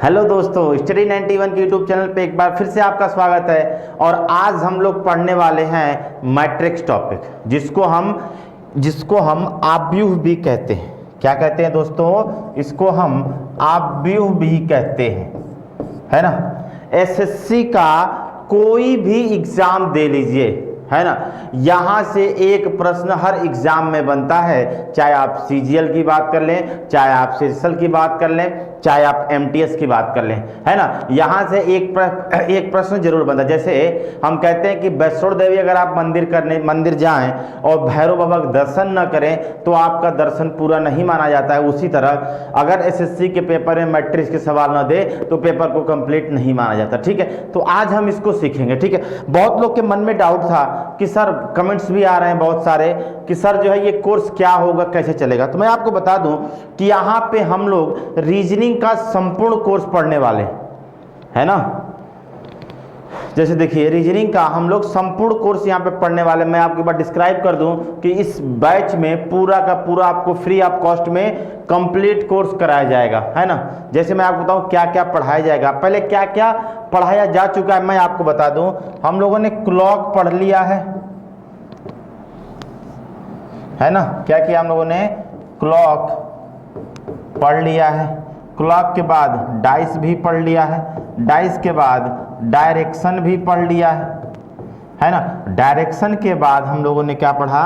Hello दोस्तों, study 91 के YouTube channel पे एक बार फिर से आपका स्वागत है। और आज हम लोग पढ़ने वाले हैं मैट्रिक्स टॉपिक, जिसको हम आव्यूह भी कहते हैं। क्या कहते हैं दोस्तों? इसको हम आव्यूह भी कहते हैं, है ना। एसएससी का कोई भी एग्जाम दे लीजिए, है ना, यहाँ से एक प्रश्न हर एग्जाम में बनता है। चाहे आप सीजीएल की बात कर लें, चाहे आप सीजीएल की बात कर लें, चाहे आप एमटीएस की बात कर लें, है ना, यहाँ से एक प्रश्न जरूर बनता है। जैसे हम कहते हैं कि वैष्णो देवी अगर आप मंदिर जाएं और भैरव बाबा का दर्शन न करें तो आपका दर्शन पूरा नहीं माना जाता है। उसी तरह अगर एसएससी के पेपर में मैट्रिक्स के सवाल न दे तो पेपर को कंप्लीट नहीं माना जाता। ठीक है, तो आज हम इसको सीखेंगे। ठीक है, बहुत लोग के मन में डाउट था कि सर, कमेंट्स भी आ रहे हैं बहुत सारे कि सर जो है ये कोर्स क्या होगा, कैसे चलेगा। तो मैं आपको बता दूं कि यहाँ पे हम लोग रीजनिंग का संपूर्ण कोर्स पढ़ने वाले, है ना। जैसे देखिए, रीजनिंग का हम लोग संपूर्ण कोर्स यहाँ पे पढ़ने वाले। मैं आपको एक बार डिस्क्राइब कर दूं कि इस बैच में पूरा का पूरा आपको फ्री ऑफ कॉस्ट में कंप्लीट कोर्स कराया जाएगा, है ना। जैसे मैं आपको बताऊं क्या क्या पढ़ाया जाएगा, पहले क्या क्या पढ़ाया जा चुका है मैं आपको बता दूं। हम लोगों ने क्लॉक पढ़ लिया है ना। क्या किया हम लोगों ने? क्लॉक पढ़ लिया है। क्लॉक के बाद डाइस भी पढ़ लिया है। डाइस के बाद डायरेक्शन भी पढ़ लिया है ना। डायरेक्शन के बाद हम लोगों ने क्या पढ़ा?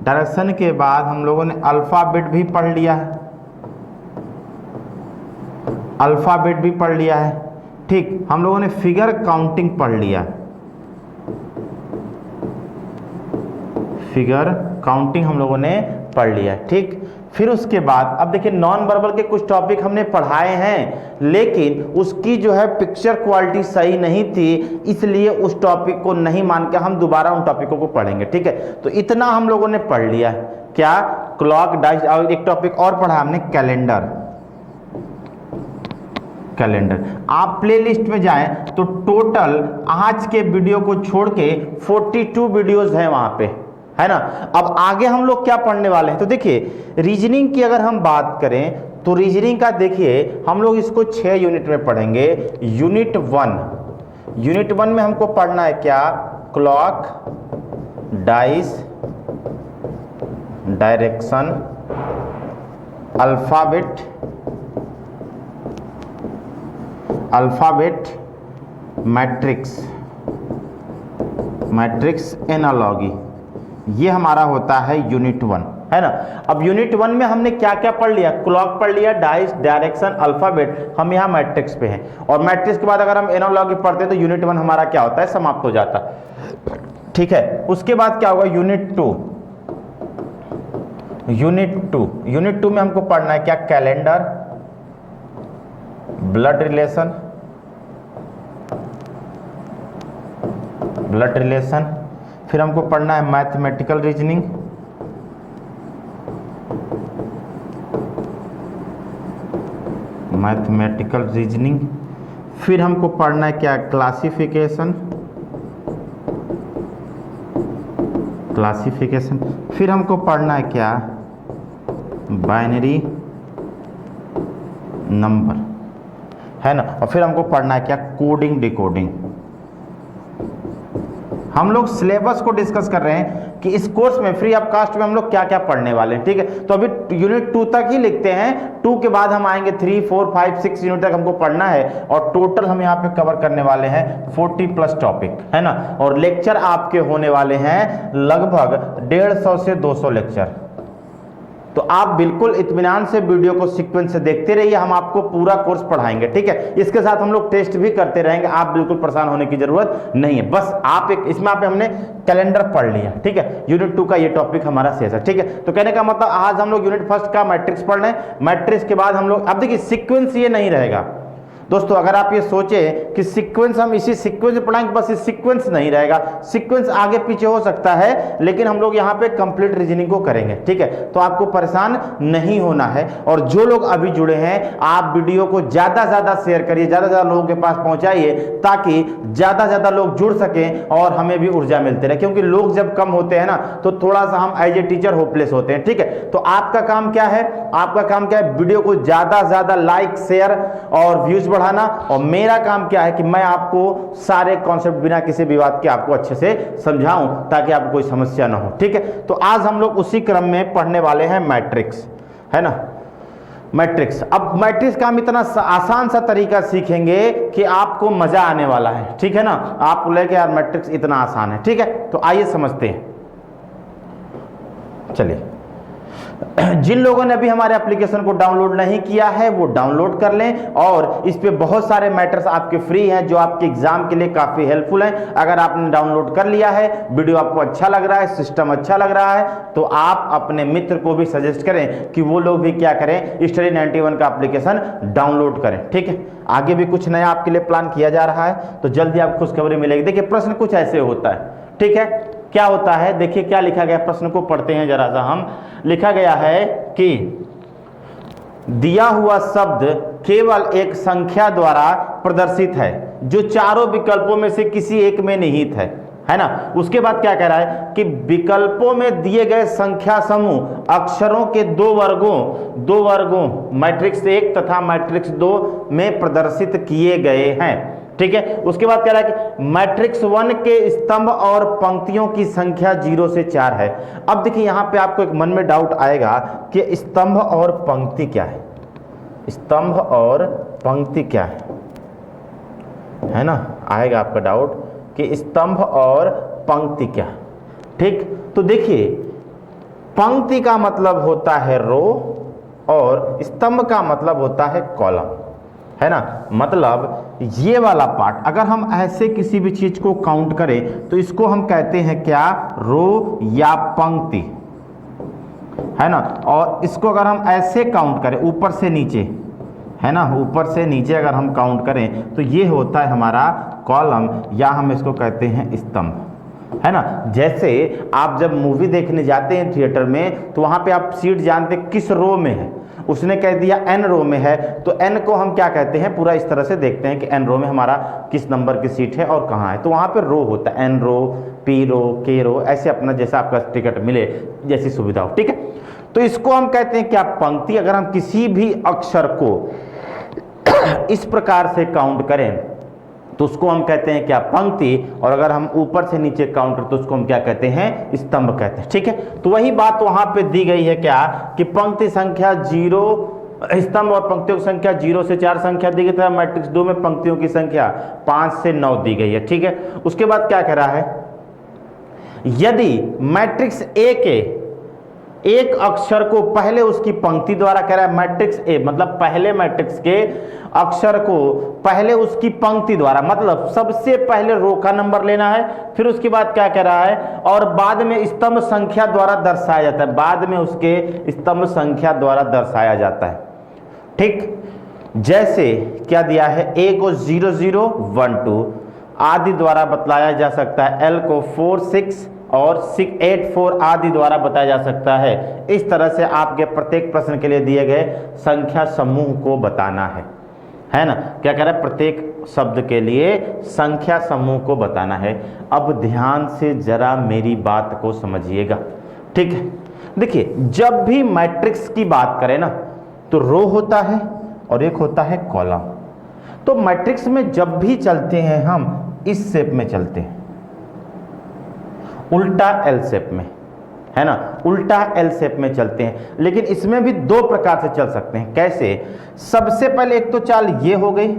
डायरेक्शन के बाद हम लोगों ने अल्फाबेट भी पढ़ लिया है। अल्फाबेट भी पढ़ लिया है। ठीक, हम लोगों ने फिगर काउंटिंग पढ़ लिया। फिगर काउंटिंग हम लोगों ने पढ़ लिया। ठीक, फिर उसके बाद अब देखिए, नॉन वर्बल के कुछ टॉपिक हमने पढ़ाए हैं, लेकिन उसकी जो है पिक्चर क्वालिटी सही नहीं थी, इसलिए उस टॉपिक को नहीं मान के हम दोबारा उन टॉपिकों को पढ़ेंगे। ठीक है, तो इतना हम लोगों ने पढ़ लिया है। क्या? क्लॉक, डाइस, और एक टॉपिक और पढ़ा हमने, कैलेंडर। आप प्लेलिस्ट में जाएं तो टोटल आज के वीडियो को छोड़ के 42 वीडियोस हैं वहां पे, है ना। अब आगे हम लोग क्या पढ़ने वाले हैं? तो देखिए, रीजनिंग की अगर हम बात करें तो रीजनिंग का देखिए हम लोग इसको 6 यूनिट में पढ़ेंगे। यूनिट 1 में हमको पढ़ना है क्या? Clock, dice, direction, alphabet, matrix analogy. ये हमारा होता है यूनिट 1, है ना। अब यूनिट 1 में हमने क्या क्या पढ़ लिया? क्लॉक पढ़ लिया, डाइस, डायरेक्शन, अल्फाबेट। हम यहाँ मैट्रिक्स पे हैं, और मैट्रिक्स के बाद अगर हम एनालॉजी पढ़ते हैं तो यूनिट 1 हमारा क्या होता है? समाप्त हो जाता है। ठीक है, उसके बाद क्या होगा? यूनिट 2 में हमको पढ़ना है क्या? Calendar, blood relation. फिर हमको पढ़ना है मैथमेटिकल रीजनिंग, फिर हमको पढ़ना है क्या? क्लासिफिकेशन। फिर हमको पढ़ना है क्या? बाइनरी नंबर, है ना। और फिर हमको पढ़ना है क्या? Coding, decoding. हम लोग सिलेबस को डिस्कस कर रहे हैं कि इस कोर्स में फ्री ऑफ कास्ट में हम लोग क्या क्या पढ़ने वाले हैं। ठीक है, तो अभी यूनिट 2 तक ही लिखते हैं। 2 के बाद हम आएंगे 3, 4, 5, 6 यूनिट तक हमको पढ़ना है, और टोटल हम यहाँ पे कवर करने वाले हैं 40+ टॉपिक, है ना। और लेक्चर आपके होने वाले हैं लगभग 150 से 200 लेक्चर। तो आप बिल्कुल इत्मीनान से वीडियो को सीक्वेंस से देखते रहिए, हम आपको पूरा कोर्स पढ़ाएंगे। ठीक है, इसके साथ हम लोग टेस्ट भी करते रहेंगे, आप बिल्कुल परेशान होने की जरूरत नहीं है। बस आप इसमें हमने कैलेंडर पढ़ लिया। ठीक है, यूनिट 2 का ये टॉपिक हमारा शेष है। ठीक है, तो कहने का मतलब आज हम लोग यूनिट 1 का मैट्रिक्स पढ़ रहे हैं। मैट्रिक्स के बाद हम लोग, अब देखिए सीक्वेंस ये नहीं रहेगा दोस्तों। अगर आप ये सोचें कि सीक्वेंस हम इसी सीक्वेंस में पढ़ाएंगे, बस इस सीक्वेंस नहीं रहेगा। सीक्वेंस आगे पीछे हो सकता है, लेकिन हम लोग यहाँ पे कंप्लीट रीजनिंग को करेंगे। ठीक है, तो आपको परेशान नहीं होना है। और जो लोग अभी जुड़े हैं, आप वीडियो को ज्यादा से ज्यादा शेयर करिए, ज्यादा से ज्यादा लोगों के पास पहुंचाइए, ताकि ज्यादा से ज्यादा लोग जुड़ सकें और हमें भी ऊर्जा मिलती रहे। क्योंकि लोग जब कम होते हैं ना, तो थोड़ा सा हम एज ए टीचर होपलेस होते हैं। ठीक है, तो आपका काम क्या है? आपका काम क्या है? वीडियो को ज्यादा से ज्यादा लाइक, शेयर और व्यूज बढ़ाना, और मेरा काम क्या है कि मैं आपको सारे कॉन्सेप्ट बिना किसी विवाद के आपको अच्छे से समझाऊं ताकि आपको कोई समस्या ना हो। ठीक है, तो आज हम लोग उसी क्रम में पढ़ने वाले हैं मैट्रिक्स, है ना, मैट्रिक्स। अब मैट्रिक्स का हम इतना आसान सा तरीका सीखेंगे कि आपको मजा आने वाला है। ठीक है ना, आप लेके यार मैट्रिक्स इतना आसान है। ठीक है, तो आइए समझते हैं। चलिए, जिन लोगों ने अभी हमारे एप्लीकेशन को डाउनलोड नहीं किया है वो डाउनलोड कर लें, और इस पे बहुत सारे मैटर्स आपके फ्री हैं जो आपके एग्जाम के लिए काफी हेल्पफुल हैं। अगर आपने डाउनलोड कर लिया है, वीडियो आपको अच्छा लग रहा है, सिस्टम अच्छा लग रहा है, तो आप अपने मित्र को भी सजेस्ट करें कि वो लोग भी क्या करें, स्टडी 91 का एप्लीकेशन डाउनलोड करें। ठीक है, आगे भी कुछ नया आपके लिए प्लान किया जा रहा है, तो जल्दी आपको खुशखबरी मिलेगी। देखिए, प्रश्न कुछ ऐसे होता है। ठीक है, क्या होता है, देखिए क्या लिखा गया, प्रश्न को पढ़ते हैं जरा सा हम। लिखा गया है कि दिया हुआ शब्द केवल एक संख्या द्वारा प्रदर्शित है जो चारों विकल्पों में से किसी एक में निहित है ना। उसके बाद क्या कह रहा है कि विकल्पों में दिए गए संख्या समूह अक्षरों के दो वर्गों मैट्रिक्स 1 तथा मैट्रिक्स 2 में प्रदर्शित किए गए हैं। ठीक है, उसके बाद कह रहा है कि मैट्रिक्स 1 के स्तंभ और पंक्तियों की संख्या 0 से 4 है। अब देखिए, यहां पे आपको एक मन में डाउट आएगा कि स्तंभ और पंक्ति क्या है, स्तंभ और पंक्ति क्या है ना, आएगा आपका डाउट कि स्तंभ और पंक्ति क्या है। ठीक, तो देखिए, पंक्ति का मतलब होता है रो और स्तंभ का मतलब होता है कॉलम, है ना। मतलब ये वाला पार्ट अगर हम ऐसे किसी भी चीज को काउंट करें तो इसको हम कहते हैं क्या, रो या पंक्ति, है ना। और इसको अगर हम ऐसे काउंट करें ऊपर से नीचे, है ना, ऊपर से नीचे अगर हम काउंट करें तो ये होता है हमारा कॉलम, या हम इसको कहते हैं स्तंभ, है ना। जैसे आप जब मूवी देखने जाते हैं थिएटर में, तो वहां पे आप सीट जानते किस रो में है, उसने कह दिया एन रो में है, तो एन को हम क्या कहते हैं, पूरा इस तरह से देखते हैं कि एन रो में हमारा किस नंबर की सीट है और कहाँ है, तो वहाँ पे रो होता है, एन रो, पी रो, के रो, ऐसे अपना जैसा आपका टिकट मिले जैसी सुविधा हो। ठीक है, तो इसको हम कहते हैं क्या, पंक्ति। अगर हम किसी भी अक्षर को इस प्रकार से काउंट करें तो उसको हम कहते हैं क्या, पंक्ति, और अगर हम ऊपर से नीचे काउंट करें तो उसको हम क्या कहते हैं, स्तंभ कहते हैं। ठीक है, तो वही बात वहां पे दी गई है क्या, कि पंक्ति संख्या 0, स्तंभ और पंक्तियों की संख्या 0 से 4 संख्या दी गई है। मैट्रिक्स 2 में पंक्तियों की संख्या 5 से 9 दी गई है। ठीक है, उसके बाद क्या कह रहा है, यदि मैट्रिक्स ए के एक अक्षर को पहले उसकी पंक्ति द्वारा, कह रहा है मैट्रिक्स ए मतलब पहले मैट्रिक्स के अक्षर को पहले उसकी पंक्ति द्वारा, मतलब सबसे पहले रो का नंबर लेना है, फिर उसके बाद क्या कह रहा है, और बाद में स्तंभ संख्या द्वारा दर्शाया जाता है, बाद में उसके स्तंभ संख्या द्वारा दर्शाया जाता है। ठीक, जैसे क्या दिया है, ए को 0 0 1 2 आदि द्वारा बतलाया जा सकता है, एल को 4 6 और 6 8 4 आदि द्वारा बताया जा सकता है। इस तरह से आपके प्रत्येक प्रश्न के लिए दिए गए संख्या समूह को बताना है ना। क्या कह रहा है, प्रत्येक शब्द के लिए संख्या समूह को बताना है। अब ध्यान से जरा मेरी बात को समझिएगा। ठीक है, देखिए, जब भी मैट्रिक्स की बात करें ना तो रो होता है और एक होता है कॉलम। तो मैट्रिक्स में जब भी चलते हैं हम इस शेप में चलते हैं, उल्टा एल शेप में, है ना, उल्टा एल शेप में चलते हैं। लेकिन इसमें भी दो प्रकार से चल सकते हैं। कैसे, सबसे पहले एक तो चाल ये हो गई,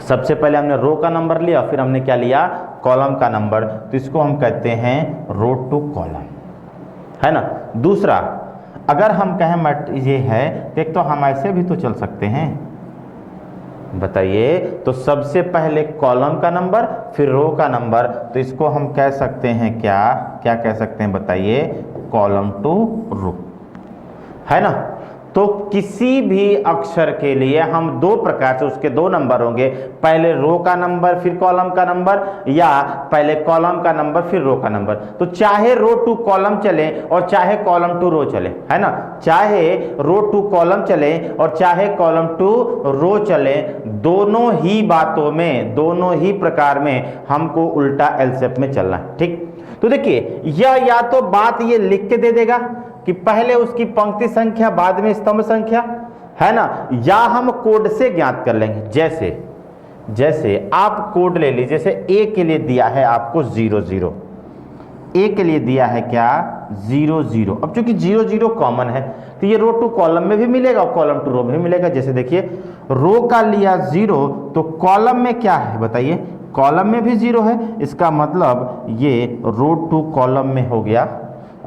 सबसे पहले हमने रो का नंबर लिया, फिर हमने क्या लिया, कॉलम का नंबर, तो इसको हम कहते हैं रो टू कॉलम, है ना। दूसरा, अगर हम कहें ये है, एक तो हम ऐसे भी तो चल सकते हैं, बताइए, तो सबसे पहले कॉलम का नंबर फिर रो का नंबर, तो इसको हम कह सकते हैं क्या, क्या कह सकते हैं बताइए, कॉलम टू रो, है ना। तो किसी भी अक्षर के लिए हम दो प्रकार से उसके दो नंबर होंगे, पहले रो का नंबर फिर कॉलम का नंबर, या पहले कॉलम का नंबर फिर रो का नंबर। तो चाहे रो टू कॉलम चले और चाहे कॉलम टू रो चले, है ना, चाहे रो टू कॉलम चले और चाहे कॉलम टू रो चले, दोनों ही बातों में, दोनों ही प्रकार में हमको उल्टा एल शेप में चलना है। ठीक, तो देखिए, यह या तो बात ये लिख के दे देगा कि पहले उसकी पंक्ति संख्या बाद में स्तंभ संख्या, है ना, या हम कोड से ज्ञात कर लेंगे। जैसे आप कोड ले लीजिए, जैसे ए के लिए दिया है आपको 0 0, ए के लिए दिया है क्या 0 0। अब चूंकि 0 0 कॉमन है तो ये रो टू कॉलम में भी मिलेगा और कॉलम टू रो में भी मिलेगा। जैसे देखिए रो का लिया 0 तो कॉलम में क्या है बताइए, कॉलम में भी 0 है, इसका मतलब ये रो टू कॉलम में हो गया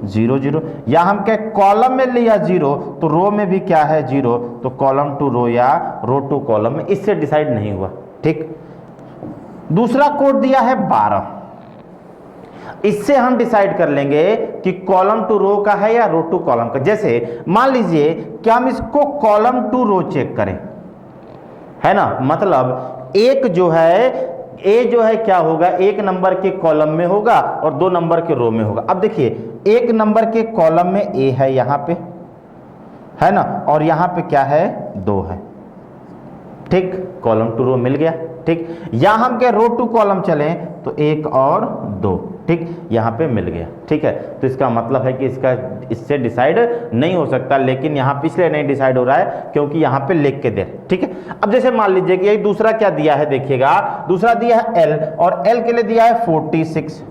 0 0। या हम क्या कॉलम में लिया 0 तो रो में भी क्या है 0, तो कॉलम टू रो या रो टू कॉलम में, इससे डिसाइड नहीं हुआ। ठीक, दूसरा कोड दिया है 12, इससे हम डिसाइड कर लेंगे कि कॉलम टू रो का है या रो टू कॉलम का। जैसे मान लीजिए कि हम इसको कॉलम टू रो चेक करें, है ना, मतलब एक जो है ए जो है क्या होगा, एक नंबर के कॉलम में होगा और 2 नंबर के रो में होगा। अब देखिए 1 नंबर के कॉलम में ए है यहां पे, है ना, और यहां पे क्या है 2 है। ठीक, कॉलम टू रो मिल गया। ठीक, या हम क्या रो टू कॉलम चलें तो 1 और 2, ठीक, यहां पे मिल गया। ठीक है, तो इसका मतलब है कि इससे डिसाइड नहीं हो सकता, लेकिन यहां पे इसलिए नहीं डिसाइड हो रहा है क्योंकि यहां पे लिख के दे। ठीक है, अब जैसे मान लीजिए कि यही दूसरा क्या दिया है, देखिएगा दूसरा दिया है एल, और एल के लिए दिया है 46,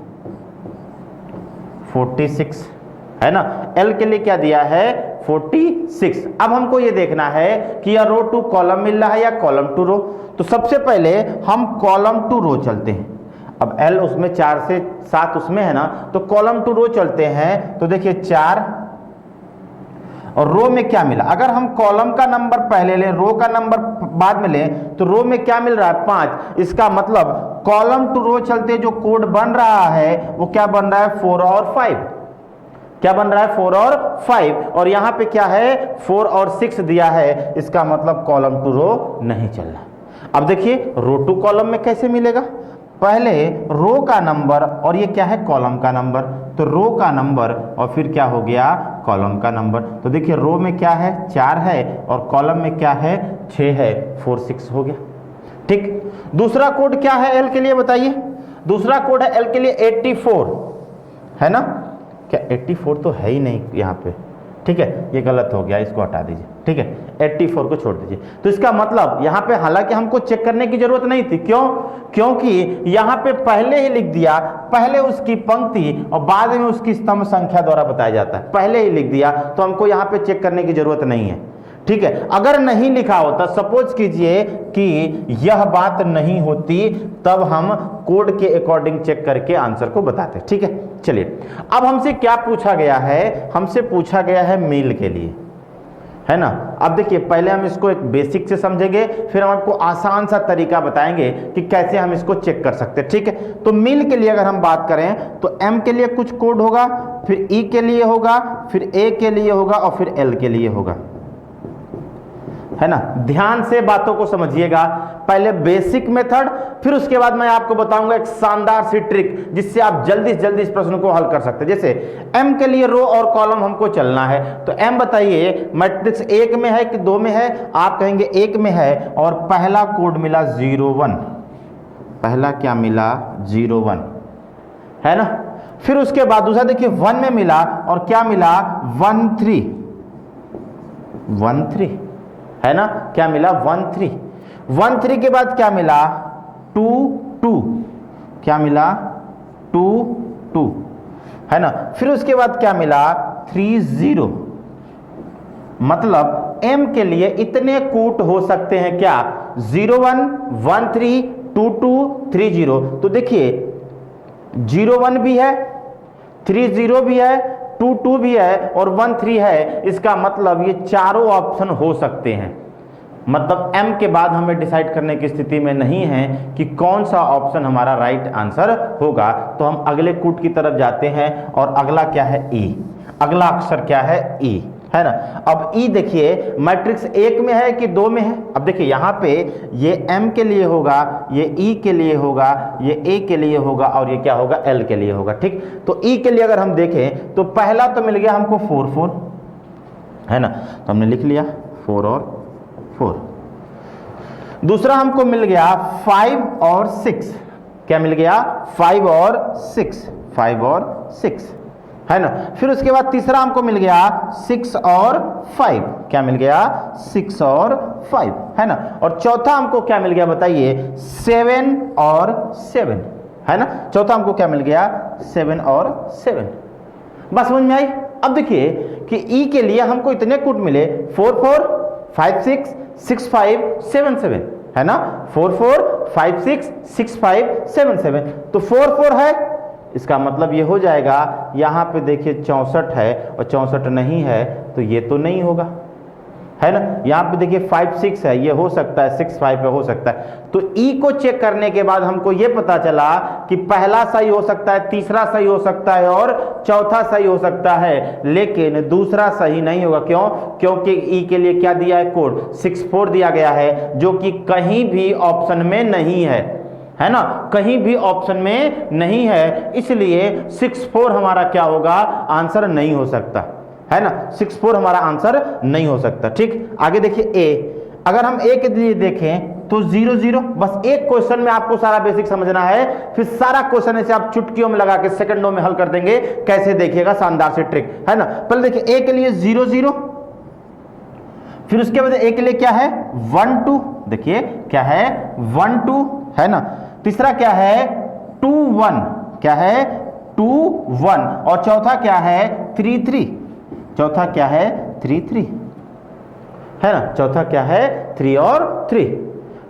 है ना, एल के लिए क्या दिया है 46। अब हमको ये देखना है कि या रो टू कॉलम मिल रहा है या कॉलम टू रो। तो सबसे पहले हम कॉलम टू रो चलते हैं। अब एल उसमें 4 से 7 उसमें है ना, तो कॉलम टू रो चलते हैं। तो देखिए 4 और रो में क्या मिला, अगर हम कॉलम का नंबर पहले लें रो का नंबर बाद में लें तो रो में क्या मिल रहा है 5। इसका मतलब कॉलम टू रो चलते जो कोड बन रहा है वो क्या बन रहा है 4 और 5। क्या बन रहा है 4 और 5, और यहां पे क्या है 4 और 6 दिया है, इसका मतलब कॉलम टू रो नहीं चल रहा। अब देखिए रो टू कॉलम में कैसे मिलेगा, पहले रो का नंबर और ये क्या है कॉलम का नंबर, तो रो का नंबर और फिर क्या हो गया कॉलम का नंबर। तो देखिए रो में क्या है 4 है और कॉलम में क्या है 6 है, 4 6 हो गया। ठीक, दूसरा कोड क्या है एल के लिए बताइए, दूसरा कोड है एल के लिए 84, है ना, क्या 84 तो है ही नहीं यहाँ पे। ठीक है, ये गलत हो गया, इसको हटा दीजिए। ठीक है, 84 को छोड़ दीजिए। तो इसका मतलब यहाँ पे हालांकि हमको चेक करने की जरूरत नहीं थी, क्यों, क्योंकि यहाँ पे पहले ही लिख दिया, पहले उसकी पंक्ति और बाद में उसकी स्तंभ संख्या द्वारा बताया जाता है, पहले ही लिख दिया, तो हमको यहाँ पे चेक करने की जरूरत नहीं है। ठीक है, अगर नहीं लिखा होता, सपोज कीजिए कि यह बात नहीं होती, तब हम कोड के अकॉर्डिंग चेक करके आंसर को बताते। ठीक है, चलिए अब हमसे क्या पूछा गया है, हमसे पूछा गया है मील के लिए, है ना। अब देखिए पहले हम इसको एक बेसिक से समझेंगे, फिर हम आपको आसान सा तरीका बताएंगे कि कैसे हम इसको चेक कर सकते हैं। ठीक है, तो मील के लिए अगर हम बात करें तो एम के लिए कुछ कोड होगा, फिर ई के लिए होगा, फिर ए के लिए होगा और फिर एल के लिए होगा, है ना। ध्यान से बातों को समझिएगा, पहले बेसिक मेथड, फिर उसके बाद मैं आपको बताऊंगा एक शानदार सी ट्रिक जिससे आप जल्दी से जल्दी इस प्रश्न को हल कर सकते हैं। जैसे एम के लिए रो और कॉलम हमको चलना है, तो एम बताइए मैट्रिक्स 1 में है कि 2 में है, आप कहेंगे 1 में है, और पहला कोड मिला 0 1, पहला क्या मिला 0 1, है ना। फिर उसके बाद दूसरा देखिए 1 में मिला और क्या मिला 1 3, 1 3, है ना, क्या मिला 1 3, 1 3 के बाद क्या मिला 2 2, क्या मिला 2 2, है ना। फिर उसके बाद क्या मिला 3 0, मतलब m के लिए इतने कूट हो सकते हैं क्या 0 1 1 3 2 2 3 0। तो देखिए 0 1 भी है, 3 0 भी है, 2 2 भी है और 1 3 है, इसका मतलब ये चारों ऑप्शन हो सकते हैं। मतलब m के बाद हमें डिसाइड करने की स्थिति में नहीं है कि कौन सा ऑप्शन हमारा राइट आंसर होगा, तो हम अगले कूट की तरफ जाते हैं और अगला क्या है e, अगला अक्षर क्या है e, है ना। अब e देखिए मैट्रिक्स 1 में है कि 2 में है। अब देखिए यहाँ पे ये m के लिए होगा, ये e के लिए होगा, ये a के लिए होगा और ये क्या होगा l के लिए होगा। ठीक, तो e के लिए अगर हम देखें तो पहला तो मिल गया हमको 4 4, है ना, तो हमने लिख लिया 4 और 4। दूसरा हमको मिल गया 5 और 6, क्या मिल गया 5 और 6, 5 और 6, है ना। फिर उसके बाद तीसरा हमको मिल गया 6 और 5, क्या मिल गया 6 और 5, है ना। और चौथा हमको क्या मिल गया बताइए 7 और 7, है ना। चौथा हमको क्या मिल गया 7 और 7। बस समझ में आई। अब देखिए कि ई के लिए हमको इतने कूट मिले 4 4 5 6 6 5 7 7, है ना। 4 4 5 6 6 5 7 7, तो 4 4 है, इसका मतलब ये हो जाएगा यहाँ पे देखिए 64 है और 64 नहीं है तो ये तो नहीं होगा, है ना। यहाँ पे देखिए 5 6 है, ये हो सकता है, 6 5 पे हो सकता है। तो ई को चेक करने के बाद हमको ये पता चला कि पहला सही हो सकता है, तीसरा सही हो सकता है और चौथा सही हो सकता है, लेकिन दूसरा सही नहीं होगा। क्यों? क्योंकि ई के लिए क्या दिया है कोड 6 4 दिया गया है, जो कि कहीं भी ऑप्शन में नहीं है ना, कहीं भी ऑप्शन में नहीं है, इसलिए 6 4 हमारा क्या होगा आंसर नहीं हो सकता, है ना। 6 4 हमारा आंसर नहीं हो सकता। ठीक, आगे देखिए ए, अगर हम ए के लिए देखें तो 0 0, बस एक क्वेश्चन में आपको सारा बेसिक समझना है, फिर सारा क्वेश्चन ऐसे आप चुटकियों में लगा के सेकंडों में हल कर देंगे। कैसे देखिएगा, शानदार से ट्रिक, है ना। पहले देखिए ए के लिए 0 0, फिर उसके बाद ए के लिए क्या है 1 2, देखिए क्या है 1 2, है ना। तीसरा क्या है 2 1, क्या है 2 1, और चौथा क्या है 3 3, चौथा क्या है 3 3, है ना। चौथा क्या है 3 और 3।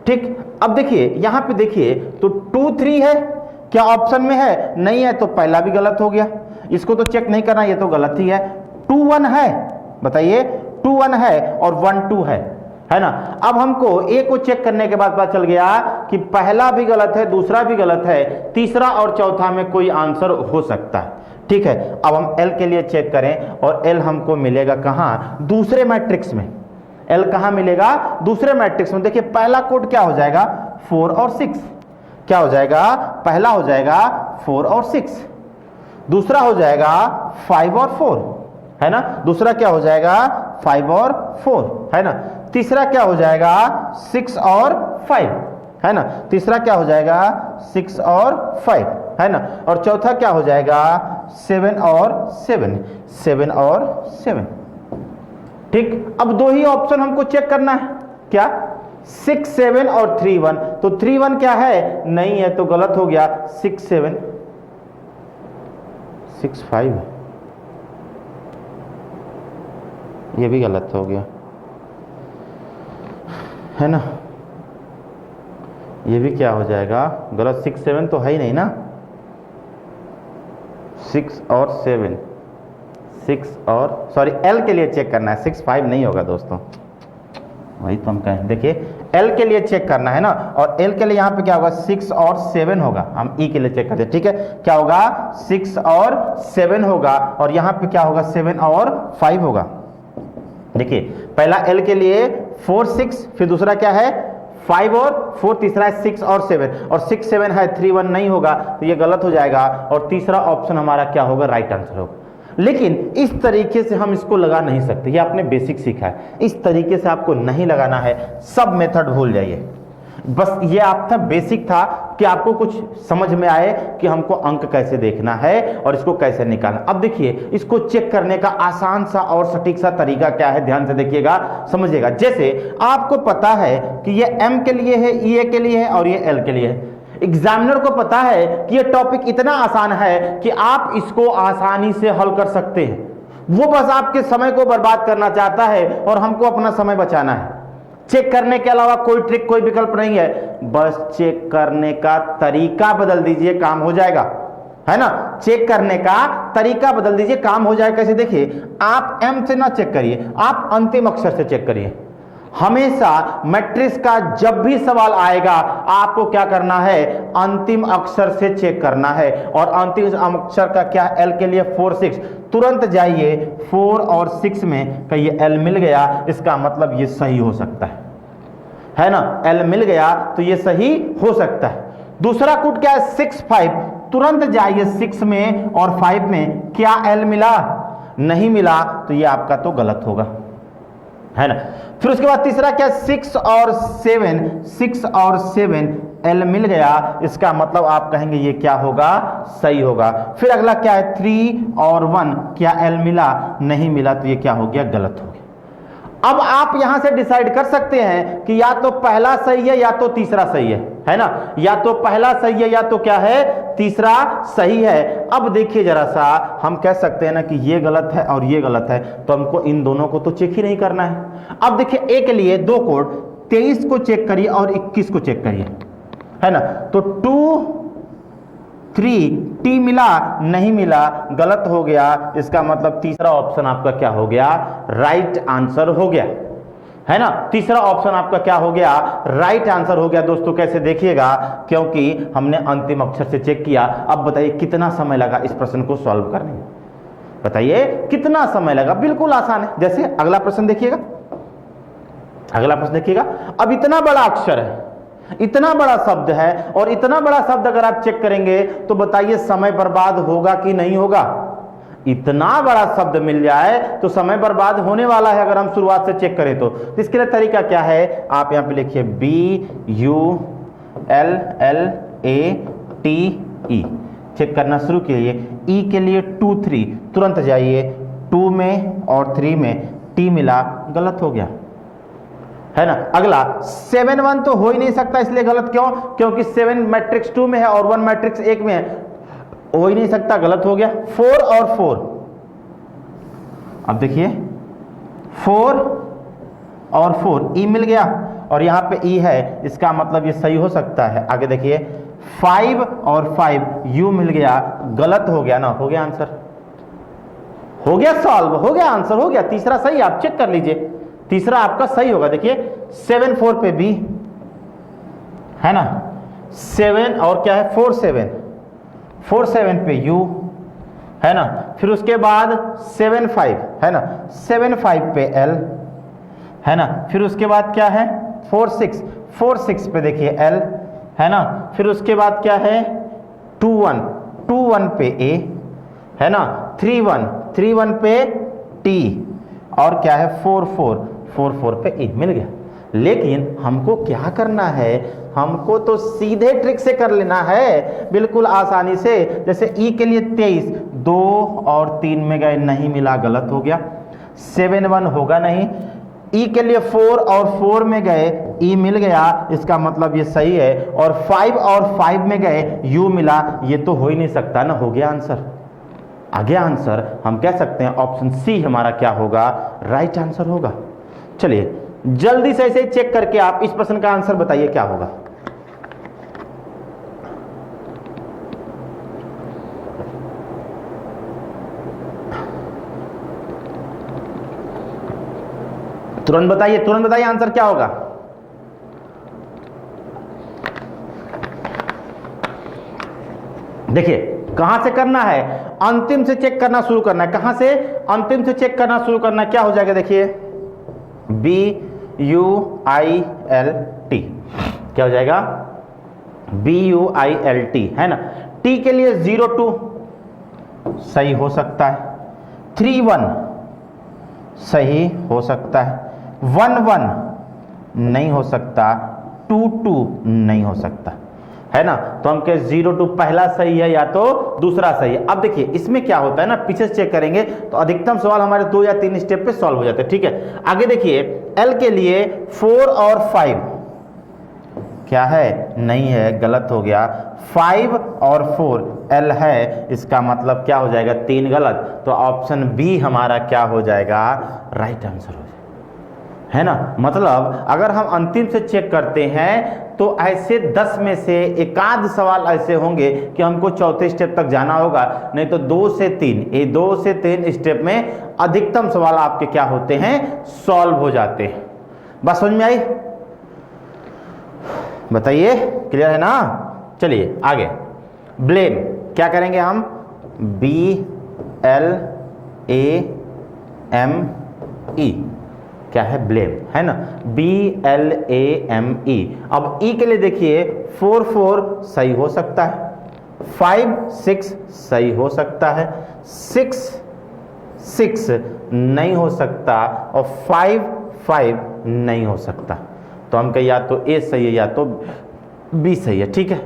ठीक, अब देखिए यहां पे देखिए तो 2 3 है, क्या ऑप्शन में है? नहीं है, तो पहला भी गलत हो गया, इसको तो चेक नहीं करना, ये तो गलत ही है। 2 1 है, बताइए 2 1 है और 1 2 है ना। अब हमको ए को चेक करने के बाद पता चल गया कि पहला भी गलत है, दूसरा भी गलत है, तीसरा और चौथा में कोई आंसर हो सकता है। ठीक है, अब हम एल के लिए चेक करें, और एल हमको मिलेगा कहाँ? दूसरे मैट्रिक्स में। एल कहाँ मिलेगा? दूसरे मैट्रिक्स में। देखिए पहला कोड क्या हो जाएगा 4 और 6, क्या हो जाएगा? पहला हो जाएगा 4 और 6, दूसरा हो जाएगा 5 और 4, है ना। दूसरा क्या हो जाएगा 5 और 4, है ना। तीसरा क्या हो जाएगा 6 और 5, है ना। तीसरा क्या हो जाएगा 6 और 5, है ना। और चौथा क्या हो जाएगा 7 और 7, 7 और 7। ठीक, अब दो ही ऑप्शन हमको चेक करना है, क्या 6 7 और 3 1, तो 3 1 क्या है? नहीं है, तो गलत हो गया। 6 7 6 5, ये भी गलत हो गया, है ना। ये भी क्या हो जाएगा गलत, 6 7 तो है ही नहीं ना। 6 और 7, 6 और सॉरी एल के लिए चेक करना है, 6 5 नहीं होगा दोस्तों, वही तो हम कहें। देखिए एल के लिए चेक करना है ना, और एल के लिए यहाँ पे क्या होगा 6 और 7 होगा। हम ई के लिए चेक करते हैं, ठीक है। क्या होगा 6 और 7 होगा, और यहाँ पे क्या होगा 7 और 5 होगा। देखिए पहला एल के लिए 4 6, फिर दूसरा क्या है 5 और 4, तीसरा है 6 और 7, और 6 7 है 3 1 नहीं होगा, तो ये गलत हो जाएगा, और तीसरा ऑप्शन हमारा क्या होगा राइट आंसर होगा। लेकिन इस तरीके से हम इसको लगा नहीं सकते, ये आपने बेसिक सीखा है, इस तरीके से आपको नहीं लगाना है, सब मेथड भूल जाइए। बस ये आपका बेसिक था कि आपको कुछ समझ में आए कि हमको अंक कैसे देखना है और इसको कैसे निकालना। अब देखिए इसको चेक करने का आसान सा और सटीक सा तरीका क्या है, ध्यान से देखिएगा, समझिएगा। जैसे आपको पता है कि ये एम के लिए है, ई ए के लिए है और ये एल के लिए है। एग्जामिनर को पता है कि ये टॉपिक इतना आसान है कि आप इसको आसानी से हल कर सकते हैं, वो बस आपके समय को बर्बाद करना चाहता है और हमको अपना समय बचाना है। चेक करने के अलावा कोई ट्रिक, कोई विकल्प नहीं है, बस चेक करने का तरीका बदल दीजिए, काम हो जाएगा, है ना। चेक करने का तरीका बदल दीजिए, काम हो जाएगा। कैसे? देखिए आप एम से ना चेक करिए, आप अंतिम अक्षर से चेक करिए। हमेशा मैट्रिक्स का जब भी सवाल आएगा आपको क्या करना है, अंतिम अक्षर से चेक करना है, और अंतिम अक्षर का क्या? एल के लिए 4 6, तुरंत जाइए 4 और 6 में, कहिए एल मिल गया, इसका मतलब ये सही हो सकता है ना। एल मिल गया तो ये सही हो सकता है। दूसरा कूट क्या है 6 5, तुरंत जाइए 6 में और 5 में, क्या एल मिला? नहीं मिला, तो ये आपका तो गलत होगा, है ना। फिर उसके बाद तीसरा क्या 6 और 7, 6 और 7, L मिल गया, इसका मतलब आप कहेंगे ये क्या होगा, सही होगा। फिर अगला क्या है, 3 और 1, क्या L मिला, नहीं मिला, तो ये क्या हो गया, गलत हो गया। अब आप यहां से डिसाइड कर सकते हैं कि या तो पहला सही है या तो तीसरा सही है ना, या तो पहला सही है या तो क्या है, तीसरा सही है। अब देखिए जरा सा, हम कह सकते हैं ना कि ये गलत है और ये गलत है, तो हमको इन दोनों को तो चेक ही नहीं करना है। अब देखिए ए के लिए दो कोड, 23 को चेक करिए और 21 को चेक करिए, है ना, तो 2 3 टी मिला, नहीं मिला, गलत हो गया, इसका मतलब तीसरा ऑप्शन आपका क्या हो गया, राइट आंसर हो गया, है ना। तीसरा ऑप्शन आपका क्या हो गया, राइट आंसर हो गया। दोस्तों कैसे, देखिएगा, क्योंकि हमने अंतिम अक्षर से चेक किया। अब बताइए कितना समय लगा इस प्रश्न को सॉल्व करने में, बताइए कितना समय लगा, बिल्कुल आसान है। जैसे अगला प्रश्न देखिएगा, अगला प्रश्न देखिएगा, अब इतना बड़ा अक्षर है, इतना बड़ा शब्द है, और इतना बड़ा शब्द अगर आप चेक करेंगे तो बताइए समय बर्बाद होगा कि नहीं होगा। इतना बड़ा शब्द मिल जाए तो समय बर्बाद होने वाला है अगर हम शुरुआत से चेक करें तो इसके लिए तरीका क्या है, आप यहां पे लिखिए BULLATE, चेक करना शुरू कीजिए। ई के लिए 2 3, तुरंत जाइए 2 में और 3 में टी मिला, गलत हो गया, है ना। अगला 7 1 तो हो ही नहीं सकता, इसलिए गलत क्यों, क्योंकि 7 मैट्रिक्स 2 में है और 1 मैट्रिक्स 1 में है, हो ही नहीं सकता, गलत हो गया। 4 और 4, अब देखिए 4 और 4 ई मिल गया और यहां पे ई है, इसका मतलब ये सही हो सकता है। आगे देखिए 5 और 5 यू मिल गया, गलत हो गया ना, हो गया आंसर, हो गया सॉल्व, हो गया आंसर, हो गया। तीसरा सही, आप चेक कर लीजिए, तीसरा आपका सही होगा। देखिए 7 4 पे बी, है ना, 7 और क्या है 4 7 पे यू, है ना, फिर उसके बाद 7 5, है ना, 7 5 पे एल, है ना, फिर उसके बाद क्या है 4 6 पे देखिए एल, है ना, फिर उसके बाद क्या है 2 1 पे ए, है ना, 3 1 पे टी, और क्या है 4 4 पे ई, मिल गया। लेकिन हमको क्या करना है, हमको तो सीधे ट्रिक से कर लेना है, बिल्कुल आसानी से। जैसे ई के लिए 23, 2 और 3 में गए, नहीं मिला, गलत हो गया। 7 1 होगा नहीं। ई के लिए 4 और 4 में गए, ई मिल गया, इसका मतलब ये सही है। और 5 और 5 में गए, यू मिला, ये तो हो ही नहीं सकता ना, हो गया आंसर, आ गया आंसर। हम कह सकते हैं ऑप्शन सी हमारा क्या होगा, राइट आंसर होगा। चलिए जल्दी से इसे चेक करके आप इस प्रश्न का आंसर बताइए क्या होगा। तुरंत बताइए आंसर क्या होगा। देखिए कहां से करना है, अंतिम से चेक करना शुरू करना है। कहां से, अंतिम से चेक करना शुरू करना है। क्या हो जाएगा, देखिए BUILT, क्या हो जाएगा BUILT, है ना। टी के लिए 0 2 सही हो सकता है, 3 1 सही हो सकता है, 1 1 नहीं हो सकता, 2 2 नहीं हो सकता, है ना। तो हम कह 0 2 पहला सही है या तो दूसरा सही है। अब देखिए इसमें क्या होता है ना, पीछे से चेक करेंगे तो अधिकतम सवाल हमारे 2 या 3 स्टेप पे सॉल्व हो जाते हैं, ठीक है। आगे देखिए एल के लिए 4 और 5 क्या है, नहीं है, गलत हो गया। 5 और 4 एल है, इसका मतलब क्या हो जाएगा, 3 गलत। तो ऑप्शन बी हमारा क्या हो जाएगा, राइट आंसर हो जाएगा, है ना। मतलब अगर हम अंतिम से चेक करते हैं तो ऐसे 10 में से एकाध सवाल ऐसे होंगे कि हमको चौथे स्टेप तक जाना होगा, नहीं तो 2 से 3, ये 2 से 3 स्टेप में अधिकतम सवाल आपके क्या होते हैं, सॉल्व हो जाते हैं। बस समझ में आई, बताइए, क्लियर है ना। चलिए आगे, ब्लेम क्या करेंगे हम, BLAME, क्या है, ब्लेम, है ना, BLAME। अब ई के लिए देखिए 4 4 सही हो सकता है, 5 6 सही हो सकता है, 6 6 नहीं हो सकता, और 5 5 नहीं हो सकता। तो हम कहें या तो ए सही है या तो बी सही है, ठीक है।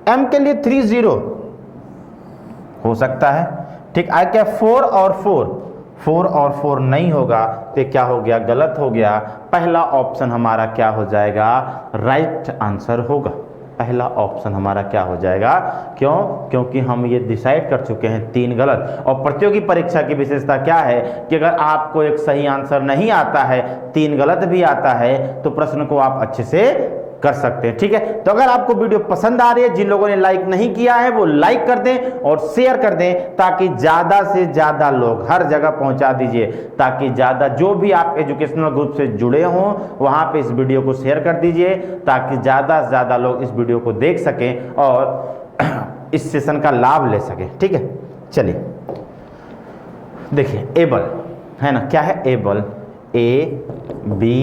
एम के लिए 3 0 हो सकता है, ठीक। आगे क्या 4 और 4 नहीं होगा, तो क्या हो गया, गलत हो गया। पहला ऑप्शन हमारा क्या हो जाएगा, राइट आंसर होगा। पहला ऑप्शन हमारा क्या हो जाएगा, क्यों, क्योंकि हम ये डिसाइड कर चुके हैं 3 गलत। और प्रतियोगी परीक्षा की विशेषता क्या है कि अगर आपको एक सही आंसर नहीं आता है, 3 गलत भी आता है, तो प्रश्न को आप अच्छे से कर सकते हैं, ठीक है। तो अगर आपको वीडियो पसंद आ रही है, जिन लोगों ने लाइक नहीं किया है वो लाइक कर दें और शेयर कर दें, ताकि ज्यादा से ज्यादा लोग, हर जगह पहुंचा दीजिए, ताकि ज्यादा जो भी आप एजुकेशनल ग्रुप से जुड़े हों वहां पे इस वीडियो को शेयर कर दीजिए, ताकि ज्यादा से ज्यादा लोग इस वीडियो को देख सकें और इस सेशन का लाभ ले सकें, ठीक है। चलिए देखिए, एबल है ना, क्या है एबल, ABLE।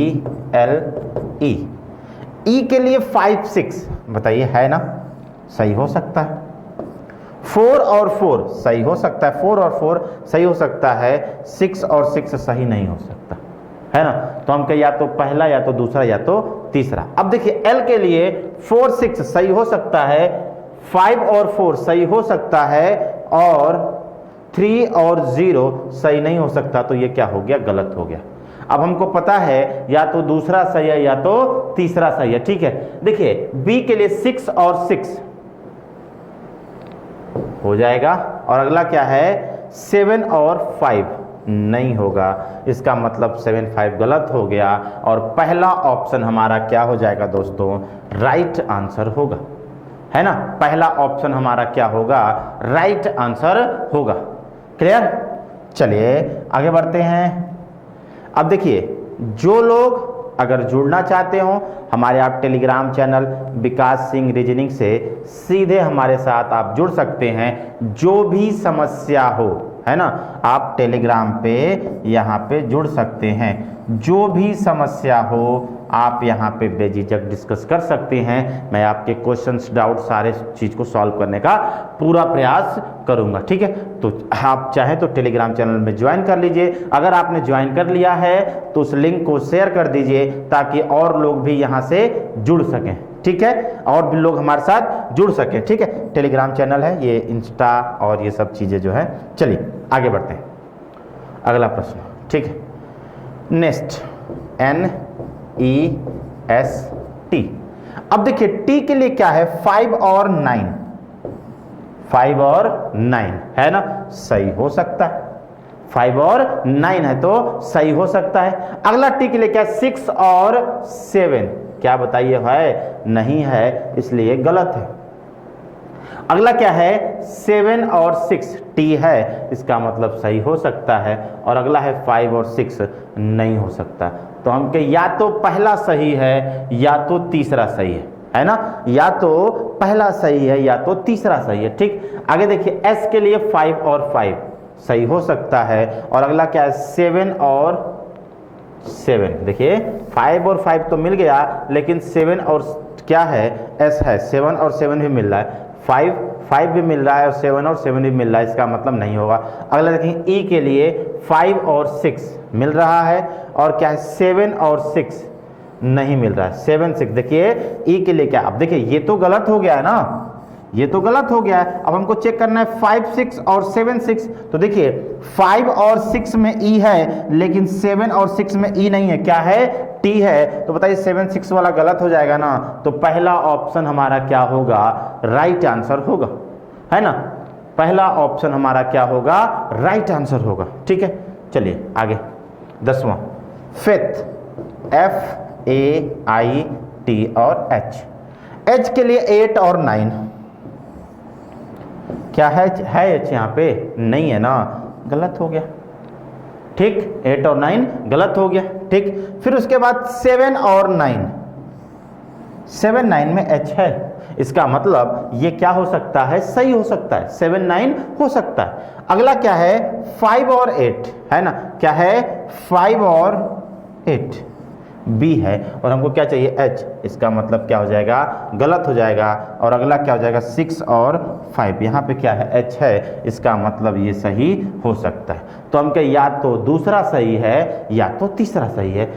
ई के लिए 5 6 बताइए, है ना, सही हो सकता है। 4 और 4 सही हो सकता है, 4 और 4 सही हो सकता है, 6 और 6 सही नहीं हो सकता, है ना। तो हम कहें या तो पहला या तो दूसरा या तो तीसरा। अब देखिए एल के लिए 4 6 सही हो सकता है, 5 और 4 सही हो सकता है, और 3 और 0 सही नहीं हो सकता। तो ये क्या हो गया, गलत हो गया। अब हमको पता है या तो दूसरा सही है या तो तीसरा सही है, ठीक है। देखिए बी के लिए 6 और 6 हो जाएगा, और अगला क्या है 7 और 5 नहीं होगा। इसका मतलब 7 5 गलत हो गया, और पहला ऑप्शन हमारा क्या हो जाएगा दोस्तों, राइट आंसर होगा, है ना। पहला ऑप्शन हमारा क्या होगा, राइट आंसर होगा। क्लियर। चलिए आगे बढ़ते हैं। अब देखिए, जो लोग अगर जुड़ना चाहते हो हमारे, आप टेलीग्राम चैनल विकास सिंह रीजनिंग से सीधे हमारे साथ आप जुड़ सकते हैं। जो भी समस्या हो, है ना, आप टेलीग्राम पे यहाँ पे जुड़ सकते हैं। जो भी समस्या हो आप यहाँ पे बेझिझक डिस्कस कर सकते हैं। मैं आपके क्वेश्चंस, डाउट, सारे चीज़ को सॉल्व करने का पूरा प्रयास करूँगा, ठीक है। तो आप चाहें तो टेलीग्राम चैनल में ज्वाइन कर लीजिए। अगर आपने ज्वाइन कर लिया है तो उस लिंक को शेयर कर दीजिए, ताकि और लोग भी यहाँ से जुड़ सकें, ठीक है, और भी लोग हमारे साथ जुड़ सकें, ठीक है। टेलीग्राम चैनल है ये, इंस्टा और ये सब चीज़ें जो है। चलिए आगे बढ़ते हैं, अगला प्रश्न, ठीक है। Next NEST। अब देखिए टी के लिए क्या है, 5 और 9, 5 और 9 है ना, सही हो सकता है। 5 और 9 है तो सही हो सकता है। अगला टी के लिए क्या है, 6 और 7, क्या बताइए, है नहीं है, इसलिए गलत है। अगला क्या है, 7 और 6, टी है, इसका मतलब सही हो सकता है। और अगला है 5 और 6 नहीं हो सकता। तो हम कहें या तो पहला सही है या तो तीसरा सही है ना, या तो पहला सही है या तो तीसरा सही है, ठीक। आगे देखिए एस के लिए 5 और 5 सही हो सकता है। और अगला क्या है, 7 और 7। देखिए 5 और 5 तो मिल गया, लेकिन 7 और क्या है, एस है, 7 और 7 भी मिल रहा है, 5 भी मिल रहा है, और 7 और 7 भी मिल रहा है, इसका मतलब नहीं होगा। अगला देखें ई के लिए 5 और 6 मिल रहा है, और क्या है 7 और 6 नहीं मिल रहा है, 7 6। देखिए ई के लिए क्या, अब देखिए ये तो गलत हो गया है ना, ये तो गलत हो गया है। अब हमको चेक करना है 5 6 और 7 6। तो देखिए 5 और 6 में ई है, लेकिन 7 और 6 में ई नहीं है, क्या है, टी है। तो बताइए 7 6 वाला गलत हो जाएगा ना। तो पहला ऑप्शन हमारा क्या होगा, राइट आंसर होगा, है ना। पहला ऑप्शन हमारा क्या होगा, राइट आंसर होगा, ठीक है। चलिए आगे 10वां, फेथ, FAIT और H के लिए 8 और 9, क्या है H यहाँ पे नहीं है ना, गलत हो गया, ठीक। 8 और 9 गलत हो गया, ठीक। फिर उसके बाद 7 और 9, 7 9 में H है, इसका मतलब ये क्या हो सकता है, सही हो सकता है, 7 9 हो सकता है। अगला क्या है, 5 और 8 है ना, क्या है 5 और 8, बी है। और हमको क्या चाहिए, H, इसका मतलब क्या हो जाएगा, गलत हो जाएगा। और अगला क्या हो जाएगा, 6 और 5, यहाँ पे क्या है, H है, इसका मतलब ये सही हो सकता है। तो हम कहें या तो दूसरा सही है या तो तीसरा सही है,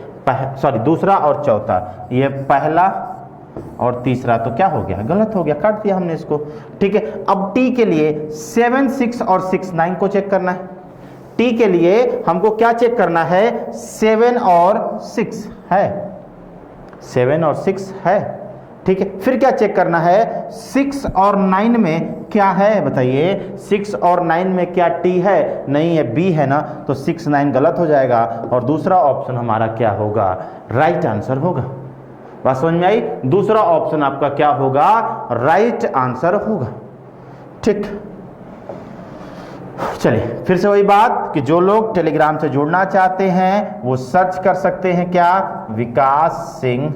सॉरी दूसरा और चौथा, ये पहला और तीसरा तो क्या हो गया, गलत हो गया, काट दिया हमने इसको। ठीक है, अब टी के लिए 7, 6 और 6, 9 को चेक करना है। टी के लिए हमको क्या चेक करना है, 7 और 6 है, 7 और 6 है। ठीक है, फिर क्या चेक करना है, 6 और 9 में क्या है बताइए, 6 और 9 में क्या टी है, नहीं है, बी है ना, तो 6, 9 गलत हो जाएगा और दूसरा ऑप्शन हमारा क्या होगा, राइट आंसर होगा। बात समझ में आई, दूसरा ऑप्शन आपका क्या होगा, राइट आंसर होगा। ठीक, चलिए फिर से वही बात कि जो लोग टेलीग्राम से जुड़ना चाहते हैं वो सर्च कर सकते हैं क्या, विकास सिंह,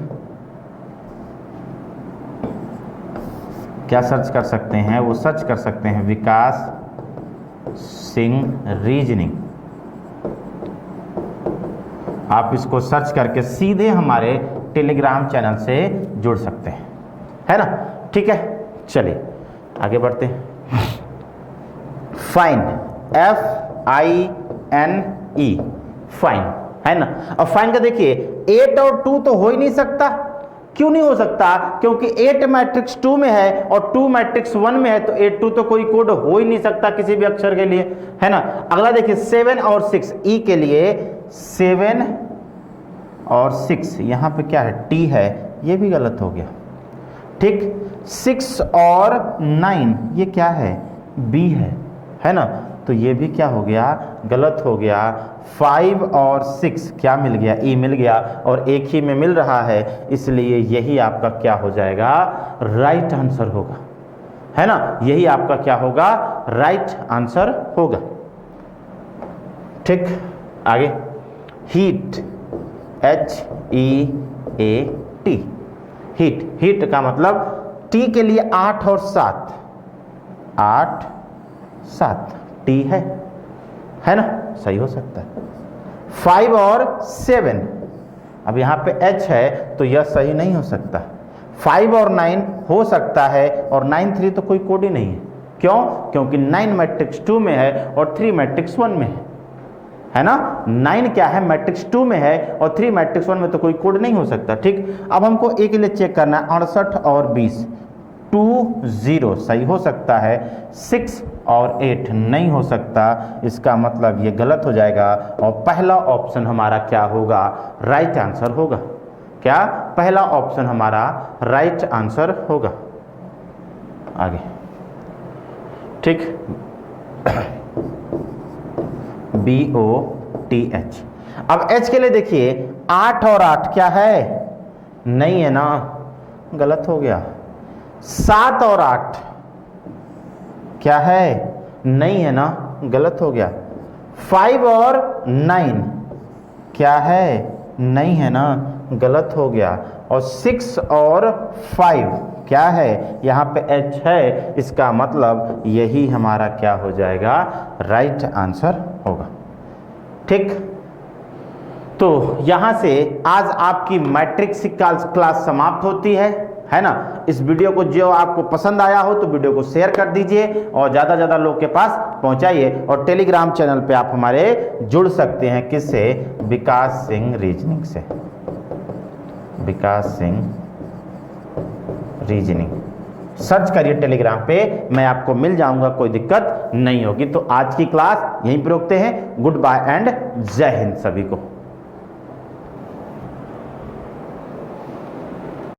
क्या सर्च कर सकते हैं, वो सर्च कर सकते हैं विकास सिंह रीजनिंग। आप इसको सर्च करके सीधे हमारे टेलीग्राम चैनल से जुड़ सकते हैं, है ना। ठीक है, चलिए आगे बढ़ते हैं। फाइन, FINE, फाइन, है ना। अब फाइन का देखिए 8 और 2 तो हो ही नहीं सकता। क्यों नहीं हो सकता, क्योंकि 8 मैट्रिक्स 2 में है और 2 मैट्रिक्स 1 में है, तो 8 2 तो कोई कोड हो ही नहीं सकता किसी भी अक्षर के लिए, है ना। अगला देखिए 7 और 6, ई के लिए 7 और 6, यहाँ पे क्या है, टी है, ये भी गलत हो गया। ठीक, 6 और 9 ये क्या है, बी है ना, तो ये भी क्या हो गया, गलत हो गया। 5 और 6 क्या मिल गया, ई मिल गया और एक ही में मिल रहा है, इसलिए यही आपका क्या हो जाएगा, राइट आंसर होगा, है ना। यही आपका क्या होगा, राइट आंसर होगा। ठीक, आगे हीट, HEAT, हीट, हीट का मतलब टी के लिए 8 और 7, 8 7 टी है ना, सही हो सकता है। 5 और 7, अब यहाँ पे H है तो यह सही नहीं हो सकता। 5 और 9 हो सकता है और 9 3 तो कोई कोड ही नहीं है। क्यों, क्योंकि 9 मैट्रिक्स 2 में है और 3 मैट्रिक्स 1 में है ना। 9 क्या है, मैट्रिक्स 2 में है और 3 मैट्रिक्स 1 में, तो कोई कोड नहीं हो सकता। ठीक, अब हमको एक के लिए चेक करना है, 68 और 20, 2 0 सही हो सकता है, 6 और 8 नहीं हो सकता, इसका मतलब ये गलत हो जाएगा और पहला ऑप्शन हमारा क्या होगा, राइट आंसर होगा। क्या, पहला ऑप्शन हमारा राइट आंसर होगा। आगे, ठीक, BOTH। अब H के लिए देखिए 8 और 8 क्या है, नहीं है ना, गलत हो गया। 7 और 8 क्या है, नहीं है ना, गलत हो गया। 5 और 9 क्या है, नहीं है ना, गलत हो गया। और 6 और 5 क्या है, यहाँ पे H है, इसका मतलब यही हमारा क्या हो जाएगा, राइट आंसर होगा। ठीक, तो यहाँ से आज आपकी मैट्रिक्स क्लास समाप्त होती है ना। इस वीडियो को जो आपको पसंद आया हो तो वीडियो को शेयर कर दीजिए और ज़्यादा से ज़्यादा लोग के पास पहुँचाइए। और टेलीग्राम चैनल पे आप हमारे जुड़ सकते हैं, किससे, विकास सिंह रीजनिंग से, विकास सिंह रीजनिंग सर्च करिए टेलीग्राम पे, मैं आपको मिल जाऊंगा, कोई दिक्कत नहीं होगी। तो आज की क्लास यहीं पर रोकते हैं। गुड बाय एंड जय हिंद सभी को।